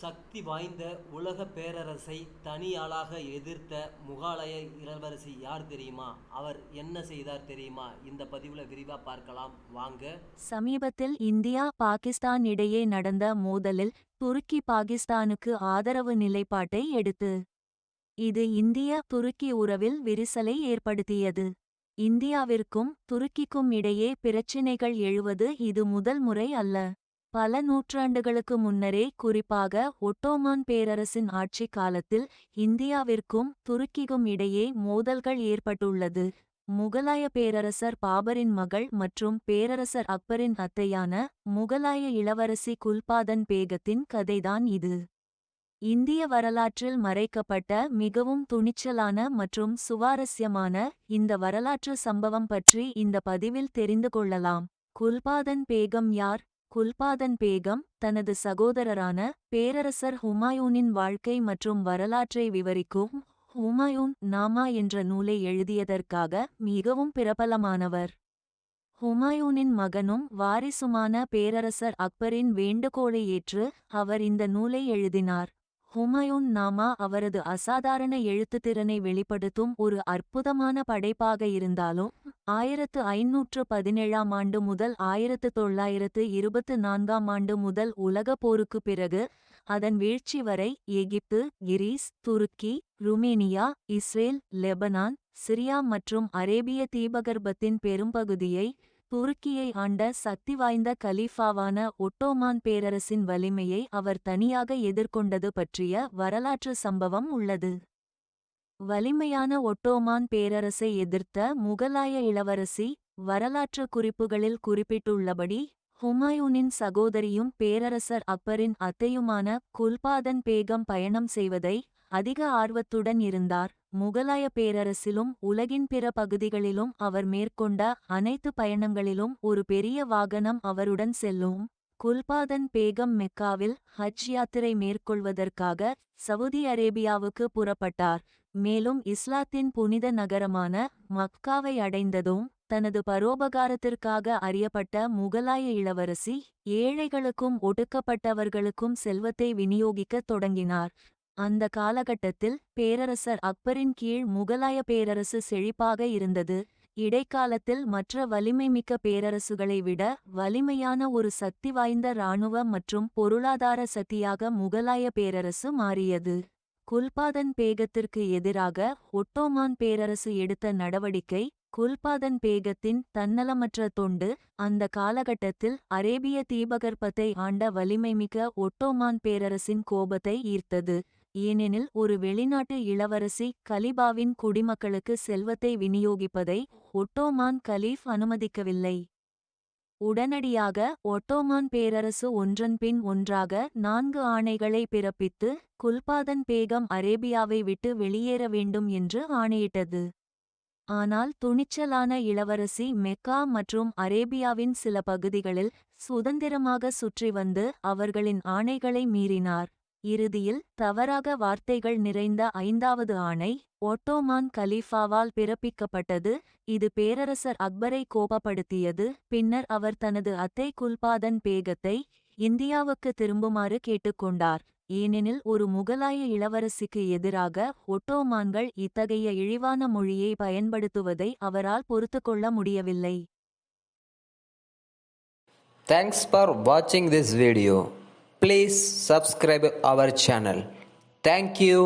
சக்தி வாய்ந்த உலக பேரரசை தனியாளாக எதிர்த்த முகலாய இளவரசி யார் தெரியுமா? அவர் என்ன செய்தார் தெரியுமா? இந்த பதிவுல விரிவா பார்க்கலாம் வாங்க. சமீபத்தில் இந்தியா பாகிஸ்தான் இடையே நடந்த மோதலில் துருக்கி பாகிஸ்தானுக்கு ஆதரவு நிலைப்பாட்டை எடுத்து. இது இந்திய துருக்கி உறவில் விரிசலை ஏற்படுத்தியது. இந்தியாவிற்கும் துருக்கிக்கும் இடையே பிரச்சினைகள் எழுவது இது முதல் முறை அல்ல. பல நூற்றாண்டுகளுக்கு முன்னரே, குறிப்பாக ஒட்டோமான் பேரரசின் ஆட்சி காலத்தில் இந்தியாவிற்கும் துருக்கிக்கும் இடையே மோதல்கள் ஏற்பட்டுள்ளது. முகலாய பேரரசர் பாபரின் மகள் மற்றும் பேரரசர் அக்பரின் அத்தையான முகலாய இளவரசி குல்பாதன் பேகத்தின் கதைதான் இது. இந்திய வரலாற்றில் மறைக்கப்பட்ட மிகவும் துணிச்சலான மற்றும் சுவாரஸ்யமான இந்த வரலாற்று சம்பவம் பற்றி இந்த பதிவில் தெரிந்து கொள்ளலாம். குல்பாதன் பேகம் யார்? குல்பாதன் பேகம் தனது சகோதரரான பேரரசர் ஹுமாயூனின் வாழ்க்கை மற்றும் வரலாற்றை விவரிக்கும் ஹுமாயூன் நாமா என்ற நூலை எழுதியதற்காக மிகவும் பிரபலமானவர். ஹுமாயூனின் மகனும் வாரிசுமான பேரரசர் அக்பரின் வேண்டுகோளை ஏற்று அவர் இந்த நூலை எழுதினார். ஹுமாயூன் நாமா அவரது அசாதாரண எழுத்துத்திறனை வெளிப்படுத்தும் ஒரு அற்புதமான படைப்பாக இருந்தாலும், 1517ஆம் ஆண்டு முதல் 1924ஆம் ஆண்டு முதல் உலகப் போருக்குப் பிறகு அதன் வீழ்ச்சி வரை எகிப்து, கிரீஸ், துருக்கி, ருமேனியா, இஸ்ரேல், லெபனான், சிரியா மற்றும் அரேபிய தீபகற்பத்தின் பெரும்பகுதியை துருக்கியை ஆண்ட சக்தி வாய்ந்த கலீஃபாவான ஒட்டோமான் பேரரசின் வலிமையை அவர் தனியாக எதிர்கொண்டது பற்றிய வரலாற்று சம்பவம் உள்ளது. வலிமையான ஒட்டோமான் பேரரசை எதிர்த்த முகலாய இளவரசி வரலாற்று குறிப்புகளில் குறிப்பிட்டுள்ளபடி ஹுமாயூனின் சகோதரியும் பேரரசர் அக்பரின் அத்தையுமான குல்பாதன் பேகம் பயணம் செய்வதை அதிக ஆர்வத்துடன் இருந்தார். முகலாய பேரரசிலும் உலகின் பிற பகுதிகளிலும் அவர் மேற்கொண்ட அனைத்து பயணங்களிலும் ஒரு பெரிய வாகனம் அவருடன் செல்லும். குல்பாதன் பேகம் மெக்காவில் ஹஜ் யாத்திரை மேற்கொள்வதற்காக சவுதி அரேபியாவுக்கு புறப்பட்டார். மேலும் இஸ்லாத்தின் புனித நகரமான மக்காவை அடைந்ததும் தனது பரோபகாரத்திற்காக அறியப்பட்ட முகலாய இளவரசி ஏழைகளுக்கும் ஒடுக்கப்பட்டவர்களுக்கும் செல்வத்தை விநியோகிக்கத் தொடங்கினார். அந்த காலகட்டத்தில் பேரரசர் அக்பரின் கீழ் முகலாய பேரரசு செழிப்பாக இருந்தது. இடைக்காலத்தில் மற்ற வலிமைமிக்க பேரரசுகளை விட வலிமையான ஒரு சக்தி வாய்ந்த இராணுவ மற்றும் பொருளாதார சக்தியாக முகலாய பேரரசு மாறியது. குல்பாதன் பேகத்திற்கு எதிராக ஒட்டோமான் பேரரசு எடுத்த நடவடிக்கை, குல்பாதன் பேகத்தின் தன்னலமற்ற தொண்டு, அந்த காலகட்டத்தில் அரேபிய தீபகற்பத்தை ஆண்ட வலிமைமிக்க ஒட்டோமான் பேரரசின் கோபத்தை ஈர்த்தது. ஏனெனில் ஒரு வெளிநாட்டு இளவரசி கலிபாவின் குடிமக்களுக்கு செல்வத்தை விநியோகிப்பதை ஒட்டோமான் கலீஃப் அனுமதிக்கவில்லை. உடனடியாக ஒட்டோமான் பேரரசு ஒன்றன்பின் ஒன்றாக 4 ஆணைகளை பிறப்பித்து குல்பாதன் பேகம் அரேபியாவை விட்டு வெளியேற வேண்டும் என்று ஆணையிட்டது. ஆனால் துணிச்சலான இளவரசி மெக்கா மற்றும் அரேபியாவின் சில பகுதிகளில் சுதந்திரமாக சுற்றி வந்து அவர்களின் ஆணைகளை மீறினார். இறுதியில் தவறாக வார்த்தைகள் நிறைந்த 5வது ஆணை ஒட்டோமான் கலீஃபாவால் பிறப்பிக்கப்பட்டது. இது பேரரசர் அக்பரை கோபப்படுத்தியது. பின்னர் அவர் தனது அத்தை குல்பாதன் பேகத்தை இந்தியாவுக்கு திரும்புமாறு கேட்டுக்கொண்டார். ஏனெனில் ஒரு முகலாய இளவரசிக்கு எதிராக ஒட்டோமான்கள் இத்தகைய இழிவான மொழியை பயன்படுத்துவதை அவரால் பொறுத்துக்கொள்ள முடியவில்லை. Thanks for watching this video. Please subscribe our channel. Thank you.